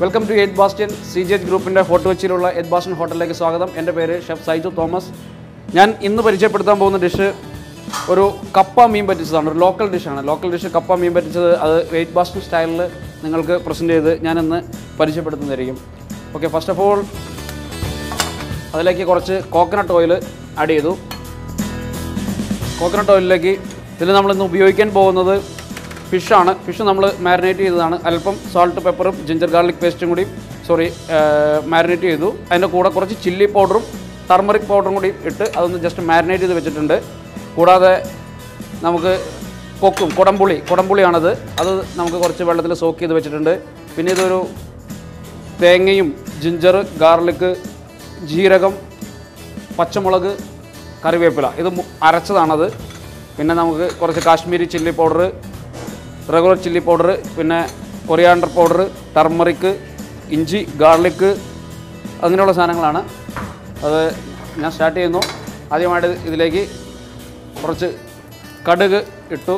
Welcome to eight bastion CGH ഗ്രൂപ്പിൻ്റെ ഫോർട്ട് കൊച്ചിയിലുള്ള eight bastion ഹോട്ടലിലേക്ക് സ്വാഗതം. എൻ്റെ പേര് ഷെഫ് സൈജു തോമസ്. ഞാൻ ഇന്ന് പരിചയപ്പെടുത്താൻ പോകുന്ന ഡിഷ് ഒരു കപ്പ മീൻ പറ്റിച്ചതാണ്. ഒരു ലോക്കൽ ഡിഷാണ്. ലോക്കൽ ഡിഷ് കപ്പ മീൻ പറ്റിച്ചത്. അത് എയ്റ്റ് ബാസ്റ്റ്യൻ സ്റ്റൈലിൽ നിങ്ങൾക്ക് പ്രസൻറ്റ് ചെയ്ത് ഞാനിന്ന് പരിചയപ്പെടുത്തുന്നതായിരിക്കും. ഓക്കെ, ഫസ്റ്റ് ഓഫ് ഓൾ അതിലേക്ക് കുറച്ച് കോക്കനട്ട് ഓയിൽ ആഡ് ചെയ്തു. കോക്കനട്ട് ഓയിലിലേക്ക് ഇതിൽ നമ്മളിന്ന് ഉപയോഗിക്കാൻ പോകുന്നത് ഫിഷാണ്. ഫിഷ് നമ്മൾ മാരിനേറ്റ് ചെയ്തതാണ്. അല്പം സാൾട്ട് പെപ്പറും ജിഞ്ചർ ഗാർലിക് പേസ്റ്റും കൂടി മാരിനേറ്റ് ചെയ്തു. അതിൻ്റെ കൂടെ കുറച്ച് ചില്ലി പൗഡറും ടർമറിക് പൗഡറും കൂടി ഇട്ട് അതൊന്ന് ജസ്റ്റ് മാരിനേറ്റ് ചെയ്ത് വെച്ചിട്ടുണ്ട്. കൂടാതെ നമുക്ക് കുടംപുളിയാണത്. അത് നമുക്ക് കുറച്ച് വെള്ളത്തിൽ സോക്ക് ചെയ്ത് വെച്ചിട്ടുണ്ട്. പിന്നെ ഇതൊരു തേങ്ങയും ജിഞ്ചർ ഗാർലിക് ജീരകം പച്ചമുളക് കറിവേപ്പില ഇത് അരച്ചതാണത്. പിന്നെ നമുക്ക് കുറച്ച് Kashmiri chilli powder, regular chilli powder, പിന്നെ കൊറിയാണ്ടർ പൗഡർ, ടർമറിക്, ഇഞ്ചി ഗാർലിക് അങ്ങനെയുള്ള സാധനങ്ങളാണ്. അത് ഞാൻ സ്റ്റാർട്ട് ചെയ്യുന്നു. ആദ്യമായിട്ട് ഇതിലേക്ക് കുറച്ച് കടുക് ഇട്ടു.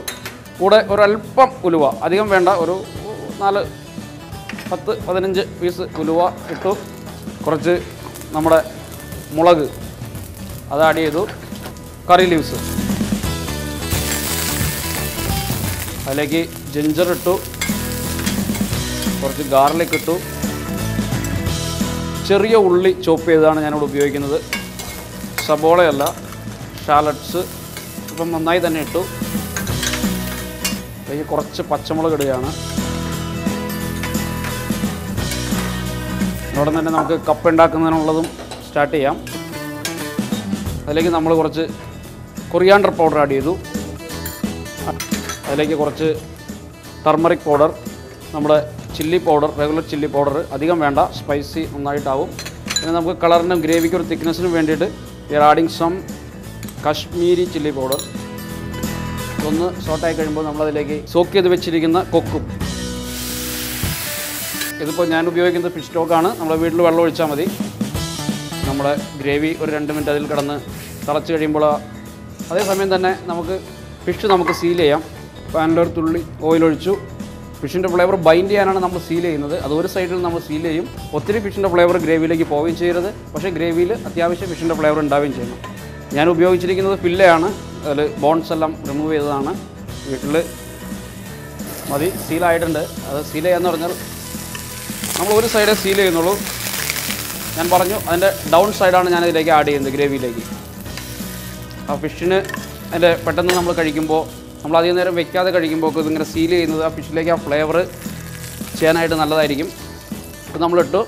കൂടെ ഒരല്പം ഉലുവ, അധികം വേണ്ട, ഒരു 10-15 പീസ് ഉലുവ ഇട്ടു. കുറച്ച് നമ്മുടെ മുളക് അത് ആഡ് ചെയ്തു. കറി ലീവ്സ്, അതിലേക്ക് ജിഞ്ചർ ഇട്ടു. കുറച്ച് ഗാർലിക് ഇട്ടു. ചെറിയ ഉള്ളി ചോപ്പ് ചെയ്തതാണ് ഞാനിവിടെ ഉപയോഗിക്കുന്നത്, സബോളയല്ല, ഷാലറ്റ്സ്. ഇപ്പം നന്നായി തന്നെ ഇട്ടു. അതിലേക്ക് കുറച്ച് പച്ചമുളക് ഇടുകയാണ്. അവിടെ തന്നെ നമുക്ക് കപ്പ ഉണ്ടാക്കുന്നതിനുള്ളതും സ്റ്റാർട്ട് ചെയ്യാം. അതിലേക്ക് നമ്മൾ കുറച്ച് കൊറിയാണ്ടർ പൗഡർ ആഡ് ചെയ്തു. അതിലേക്ക് കുറച്ച് ടർമറിക് പൗഡർ, നമ്മുടെ chilli powder, regular chilli powder, അധികം വേണ്ട, സ്പൈസി നന്നായിട്ടാവും. പിന്നെ നമുക്ക് കളറിനും ഗ്രേവിക്കും ഒരു തിക്നെസ്സിനും വേണ്ടിയിട്ട് we are adding some Kashmiri chilli powder. ഒന്ന് സോട്ടായി കഴിയുമ്പോൾ നമ്മളതിലേക്ക് സോക്ക് ചെയ്ത് വെച്ചിരിക്കുന്ന കൊക്കും. ഇതിപ്പോൾ ഞാൻ ഉപയോഗിക്കുന്നത് ഫിഷ് സ്റ്റോക്കാണ്. നമ്മുടെ വീട്ടിൽ വെള്ളം ഒഴിച്ചാൽ മതി. നമ്മുടെ ഗ്രേവി ഒരു 2 മിനിറ്റ് അതിൽ കിടന്ന് തിളച്ച് കഴിയുമ്പോൾ അതേസമയം തന്നെ നമുക്ക് ഫിഷ് നമുക്ക് സീൽ ചെയ്യാം. പാനിലൊരു തുള്ളി ഓയിലൊഴിച്ചു. ഫിഷിൻ്റെ ഫ്ലേവർ ബൈൻഡ് ചെയ്യാനാണ് നമ്മൾ സീൽ ചെയ്യുന്നത്. അത് ഒരു സൈഡിൽ നമ്മൾ സീൽ ചെയ്യും. ഒത്തിരി ഫിഷിൻ്റെ ഫ്ലേവർ ഗ്രേവിയിലേക്ക് പോവുകയും ചെയ്യരുത്. പക്ഷേ ഗ്രേവിയിൽ അത്യാവശ്യം ഫിഷിൻ്റെ ഫ്ലേവർ ഉണ്ടാവുകയും ചെയ്യണം. ഞാൻ ഉപയോഗിച്ചിരിക്കുന്നത് ഫില്ലയാണ്. അതിൽ ബോൺസ് എല്ലാം റിമൂവ് ചെയ്തതാണ്. വീട്ടിൽ മതി, സീലായിട്ടുണ്ട്. അത് സീൽ ചെയ്യാന്ന് പറഞ്ഞാൽ നമ്മൾ ഒരു സൈഡേ സീൽ ചെയ്യുന്നുള്ളൂ. ഞാൻ പറഞ്ഞു അതിൻ്റെ ഡൗൺ സൈഡാണ് ഞാൻ ഇതിലേക്ക് ആഡ് ചെയ്യുന്നത്, ഗ്രേവിയിലേക്ക്. ആ ഫിഷിന് അതിൻ്റെ പെട്ടെന്ന് നമ്മൾ കഴിക്കുമ്പോൾ, നമ്മൾ അധികം നേരം വെക്കാതെ കഴിക്കുമ്പോൾ ഇതിങ്ങനെ സീൽ ചെയ്യുന്നത് ആ ഫിഷിലേക്ക് ആ ഫ്ലേവർ ചെയ്യാനായിട്ട് നല്ലതായിരിക്കും. ഇത് നമ്മളിട്ടു.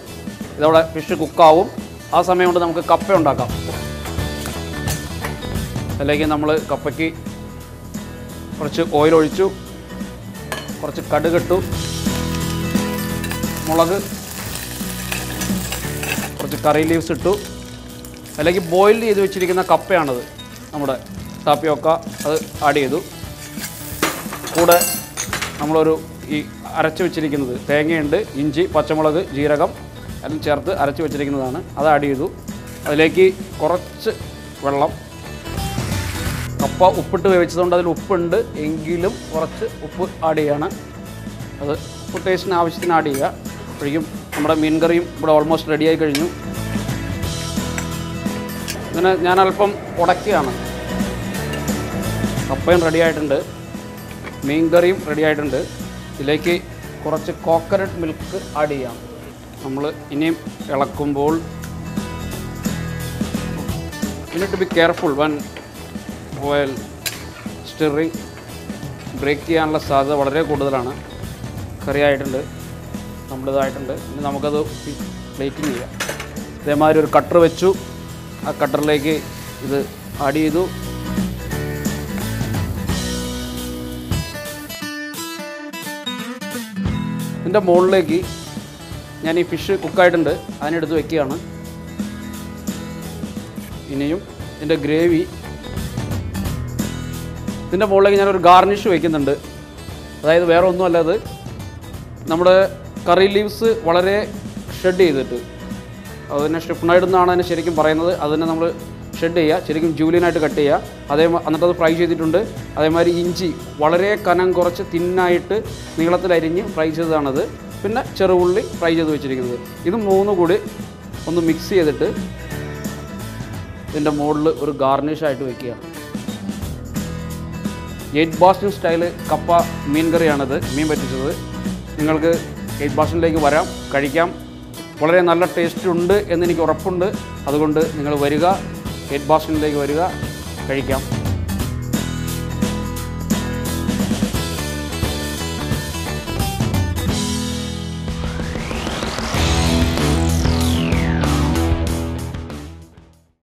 ഇതവിടെ ഫിഷ് കുക്കാവും. ആ സമയം കൊണ്ട് നമുക്ക് കപ്പ ഉണ്ടാക്കാം. അതിലേക്ക് നമ്മൾ കപ്പയ്ക്ക് കുറച്ച് ഓയിൽ ഒഴിച്ചു. കുറച്ച് കടുകിട്ടു, മുളക്, കുറച്ച് കറി ലീവ്സ് ഇട്ടു. അതിലേക്ക് ബോയിൽ ചെയ്ത് വെച്ചിരിക്കുന്ന കപ്പയാണത്, നമ്മുടെ ടാപ്പിയോക്ക, അത് ആഡ് ചെയ്തു. കൂടെ നമ്മളൊരു ഈ അരച്ച് വെച്ചിരിക്കുന്നത് തേങ്ങയുണ്ട്, ഇഞ്ചി, പച്ചമുളക്, ജീരകം എല്ലാം ചേർത്ത് അരച്ച് വെച്ചിരിക്കുന്നതാണ്, അത് ആഡ് ചെയ്തു. അതിലേക്ക് കുറച്ച് വെള്ളം. കപ്പ ഉപ്പിട്ട് വേവിച്ചതുകൊണ്ട് അതിൽ ഉപ്പുണ്ട്, എങ്കിലും കുറച്ച് ഉപ്പ് ആഡ് ചെയ്യാണ്. അത് ഉപ്പ് ടേസ്റ്റിന് ആവശ്യത്തിന് ആഡ് ചെയ്യുക. അപ്പോഴേക്കും നമ്മുടെ മീൻ കറിയും ഇവിടെ ഓൾമോസ്റ്റ് റെഡിയായി കഴിഞ്ഞു. ഇങ്ങനെ ഞാൻ അല്പം ഉടക്കുകയാണ്. കപ്പയും റെഡി ആയിട്ടുണ്ട്, മീൻ കറിയും റെഡി ആയിട്ടുണ്ട്. ഇതിലേക്ക് കുറച്ച് കോക്കനട്ട് മിൽക്ക് ആഡ് ചെയ്യാം. നമ്മൾ ഇനിയും ഇളക്കുമ്പോൾ to be careful one oil stirring. Break ചെയ്യാനുള്ള സാധ്യത വളരെ കൂടുതലാണ്. കറി ആയിട്ടുണ്ട്, നമ്മളിതായിട്ടുണ്ട്. ഇനി നമുക്കത് പ്ലേറ്റിങ് ചെയ്യാം. ഇതേമാതിരി ഒരു കട്ടർ വെച്ചു. ആ കട്ടറിലേക്ക് ഇത് ആഡ് ചെയ്തു. ഇതിൻ്റെ മുകളിലേക്ക് ഞാൻ ഈ ഫിഷ് കുക്കായിട്ടുണ്ട്, അതിനെടുത്ത് വെക്കുകയാണ്. ഇനിയും ഇതിൻ്റെ ഗ്രേവി, ഇതിൻ്റെ മുകളിലേക്ക് ഞാനൊരു ഗാർണിഷ് വയ്ക്കുന്നുണ്ട്. അതായത് വേറെ ഒന്നുമല്ല, അത് നമ്മുടെ കറി ലീവ്സ് വളരെ ഷെഡ് ചെയ്തിട്ട്, അതിനെ ഷ്രിഫ്നൈഡ് എന്നാണ് അതിനെ ശരിക്കും പറയുന്നത്. അതിനെ നമ്മൾ ഷെഡ് ചെയ്യുക, ശരിക്കും ജൂലിയനായിട്ട് കട്ട് ചെയ്യുക. എന്നിട്ട് അത് ഫ്രൈ ചെയ്തിട്ടുണ്ട്. അതേമാതിരി ഇഞ്ചി വളരെ കനം കുറച്ച് തിന്നായിട്ട് നീളത്തിലരിഞ്ഞ് ഫ്രൈ ചെയ്തതാണത്. പിന്നെ ചെറുഉള്ളി ഫ്രൈ ചെയ്ത് വെച്ചിരിക്കുന്നത്. ഇത് മൂന്നും കൂടി ഒന്ന് മിക്സ് ചെയ്തിട്ട് ഇതിൻ്റെ മുകളിൽ ഒരു ഗാർണിഷായിട്ട് വയ്ക്കുക. 8 ബാസ്റ്റൺ സ്റ്റൈല് കപ്പ മീൻ കറിയാണിത്, മീൻ പറ്റിച്ചത്. നിങ്ങൾക്ക് 8 ബാസ്റ്റണിലേക്ക് വരാം, കഴിക്കാം. വളരെ നല്ല ടേസ്റ്റ് ഉണ്ട് എന്നെനിക്ക് ഉറപ്പുണ്ട്. അതുകൊണ്ട് നിങ്ങൾ വരിക, 8 ബാസ്റ്റണിലേക്ക് വരിക, കഴിക്കാം.